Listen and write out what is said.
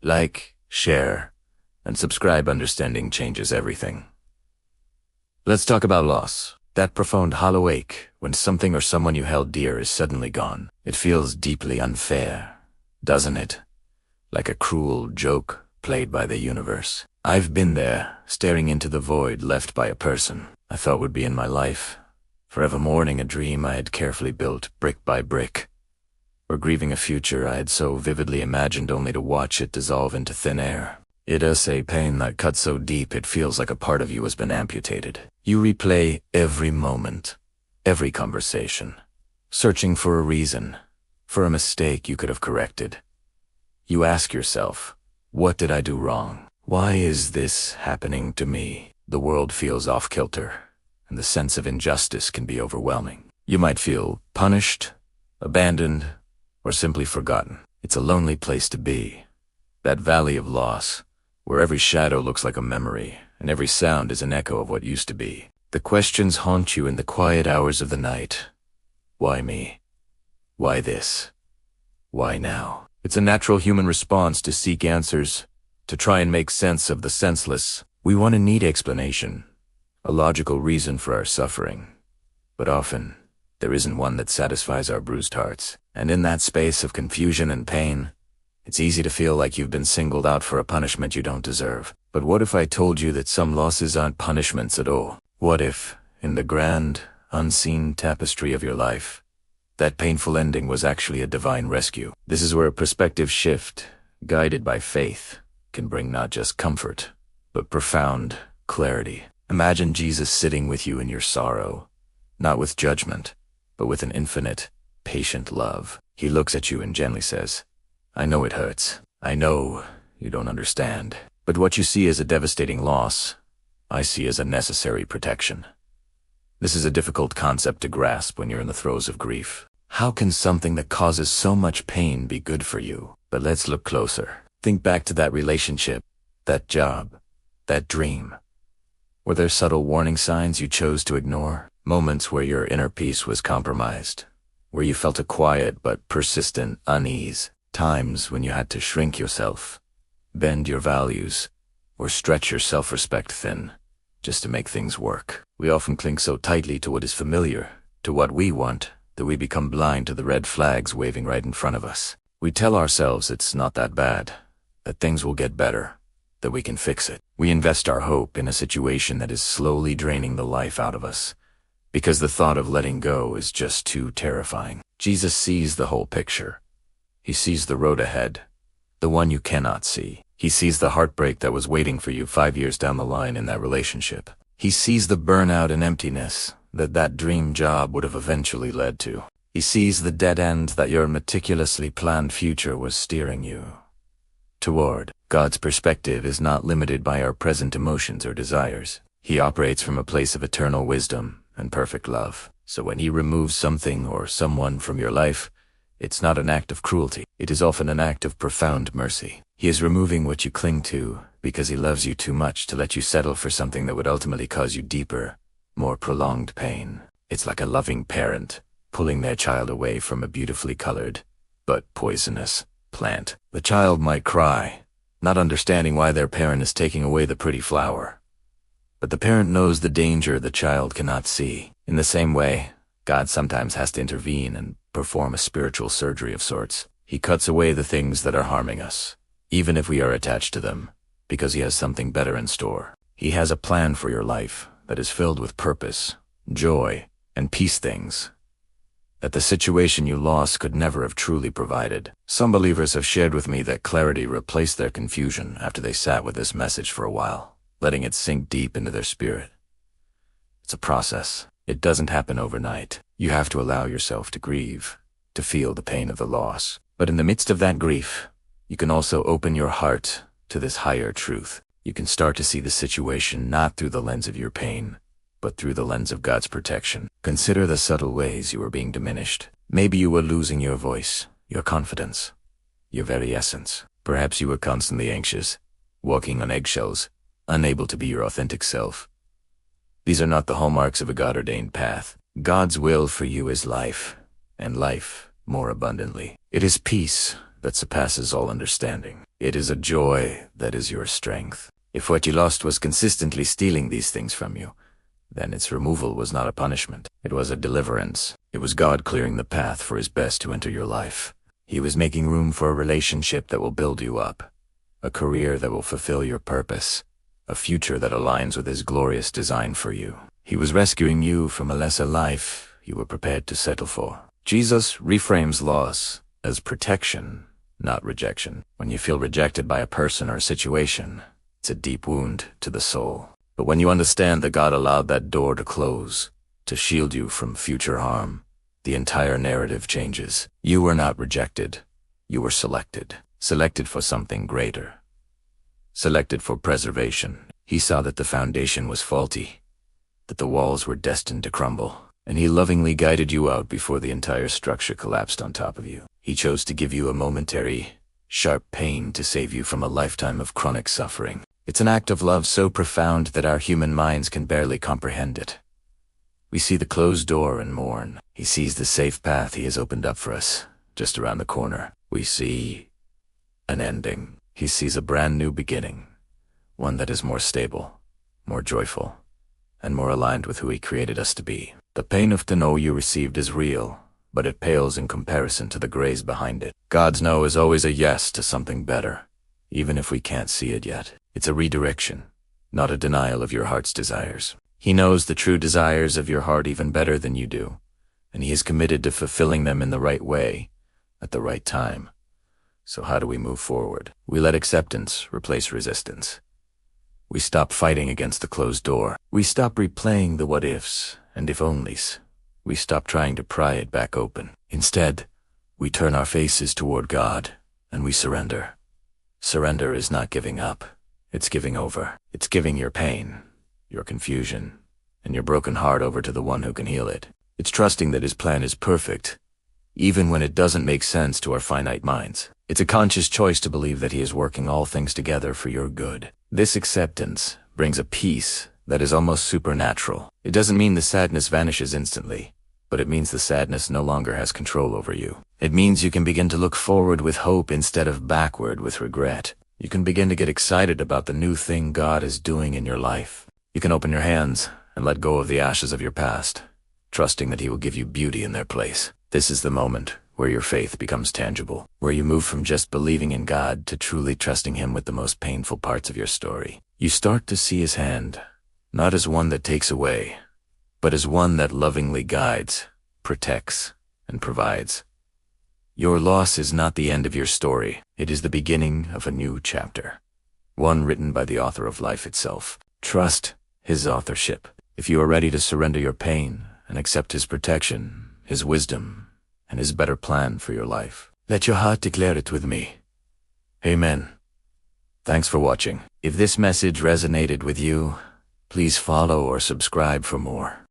Like, share, and subscribe. Understanding changes everything. Let's talk about loss. That profound hollow ache when something or someone you held dear is suddenly gone. It feels deeply unfair, doesn't it? Like a cruel joke played by the universe. I've been there, staring into the void left by a person I thought would be in my life, forever mourning a dream I had carefully built brick by brick, or grieving a future I had so vividly imagined only to watch it dissolve into thin air. It is a pain that cuts so deep it feels like a part of you has been amputated. You replay every moment, every conversation, searching for a reason, for a mistake you could have corrected. You ask yourself, what did I do wrong? Why is this happening to me? The world feels off-kilter, and the sense of injustice can be overwhelming. You might feel punished, abandoned, or simply forgotten. It's a lonely place to be. That valley of loss, where every shadow looks like a memory, and every sound is an echo of what used to be. The questions haunt you in the quiet hours of the night. Why me? Why this? Why now? It's a natural human response to seek answers, to try and make sense of the senseless. We want a neat explanation, a logical reason for our suffering. But often, there isn't one that satisfies our bruised hearts. And in that space of confusion and pain, it's easy to feel like you've been singled out for a punishment you don't deserve. But what if I told you that some losses aren't punishments at all? What if, in the grand, unseen tapestry of your life, that painful ending was actually a divine rescue? This is where a perspective shift, guided by faith, can bring not just comfort, but profound clarity. Imagine Jesus sitting with you in your sorrow, not with judgment, but with an infinite, patient love. He looks at you and gently says, I know it hurts. I know you don't understand. But what you see as a devastating loss, I see as a necessary protection. This is a difficult concept to grasp when you're in the throes of grief. How can something that causes so much pain be good for you? But let's look closer. Think back to that relationship, that job, that dream. Were there subtle warning signs you chose to ignore? Moments where your inner peace was compromised, where you felt a quiet but persistent unease? Times when you had to shrink yourself, bend your values, or stretch your self-respect thin, just to make things work. We often cling so tightly to what is familiar, to what we want, that we become blind to the red flags waving right in front of us. We tell ourselves it's not that bad, that things will get better, that we can fix it. We invest our hope in a situation that is slowly draining the life out of us, because the thought of letting go is just too terrifying. Jesus sees the whole picture. He sees the road ahead, the one you cannot see. He sees the heartbreak that was waiting for you 5 years down the line in that relationship. He sees the burnout and emptiness that dream job would have eventually led to. He sees the dead end that your meticulously planned future was steering you toward. God's perspective is not limited by our present emotions or desires. He operates from a place of eternal wisdom and perfect love. So when He removes something or someone from your life, it's not an act of cruelty. It is often an act of profound mercy. He is removing what you cling to because He loves you too much to let you settle for something that would ultimately cause you deeper, more prolonged pain. It's like a loving parent pulling their child away from a beautifully colored, but poisonous, plant. The child might cry, not understanding why their parent is taking away the pretty flower. But the parent knows the danger the child cannot see. In the same way, God sometimes has to intervene and perform a spiritual surgery of sorts. He cuts away the things that are harming us, even if we are attached to them, because He has something better in store. He has a plan for your life that is filled with purpose, joy, and peace, things that the situation you lost could never have truly provided. Some believers have shared with me that clarity replaced their confusion after they sat with this message for a while, letting it sink deep into their spirit. It's a process. It doesn't happen overnight. You have to allow yourself to grieve, to feel the pain of the loss. But in the midst of that grief, you can also open your heart to this higher truth. You can start to see the situation not through the lens of your pain, but through the lens of God's protection. Consider the subtle ways you were being diminished. Maybe you were losing your voice, your confidence, your very essence. Perhaps you were constantly anxious, walking on eggshells, unable to be your authentic self. These are not the hallmarks of a God-ordained path. God's will for you is life, and life more abundantly. It is peace, that surpasses all understanding. It is a joy that is your strength. If what you lost was consistently stealing these things from you, then its removal was not a punishment. It was a deliverance. It was God clearing the path for his best to enter your life. He was making room for a relationship that will build you up, a career that will fulfill your purpose, a future that aligns with his glorious design for you. He was rescuing you from a lesser life you were prepared to settle for. Jesus reframes loss as protection, not rejection. When you feel rejected by a person or a situation, it's a deep wound to the soul. But when you understand that God allowed that door to close, to shield you from future harm, the entire narrative changes. You were not rejected. You were selected. Selected for something greater. Selected for preservation. He saw that the foundation was faulty, that the walls were destined to crumble, and he lovingly guided you out before the entire structure collapsed on top of you. He chose to give you a momentary, sharp pain to save you from a lifetime of chronic suffering. It's an act of love so profound that our human minds can barely comprehend it. We see the closed door and mourn. He sees the safe path he has opened up for us, just around the corner. We see an ending. He sees a brand new beginning, one that is more stable, more joyful, and more aligned with who he created us to be. The pain of the no you received is real, but it pales in comparison to the grace behind it. God's no is always a yes to something better, even if we can't see it yet. It's a redirection, not a denial of your heart's desires. He knows the true desires of your heart even better than you do, and he is committed to fulfilling them in the right way, at the right time. So how do we move forward? We let acceptance replace resistance. We stop fighting against the closed door. We stop replaying the what-ifs and if-onlys. We stop trying to pry it back open. Instead, we turn our faces toward God, and we surrender. Surrender is not giving up. It's giving over. It's giving your pain, your confusion, and your broken heart over to the one who can heal it. It's trusting that his plan is perfect, even when it doesn't make sense to our finite minds. It's a conscious choice to believe that he is working all things together for your good. This acceptance brings a peace that is almost supernatural. It doesn't mean the sadness vanishes instantly, but it means the sadness no longer has control over you. It means you can begin to look forward with hope instead of backward with regret. You can begin to get excited about the new thing God is doing in your life. You can open your hands and let go of the ashes of your past, trusting that he will give you beauty in their place. This is the moment where your faith becomes tangible, where you move from just believing in God to truly trusting him with the most painful parts of your story. You start to see his hand, not as one that takes away, but as one that lovingly guides, protects, and provides. Your loss is not the end of your story. It is the beginning of a new chapter, one written by the author of life itself. Trust his authorship. If you are ready to surrender your pain and accept his protection, his wisdom, and his better plan for your life, let your heart declare it with me. Amen. Thanks for watching. If this message resonated with you, please follow or subscribe for more.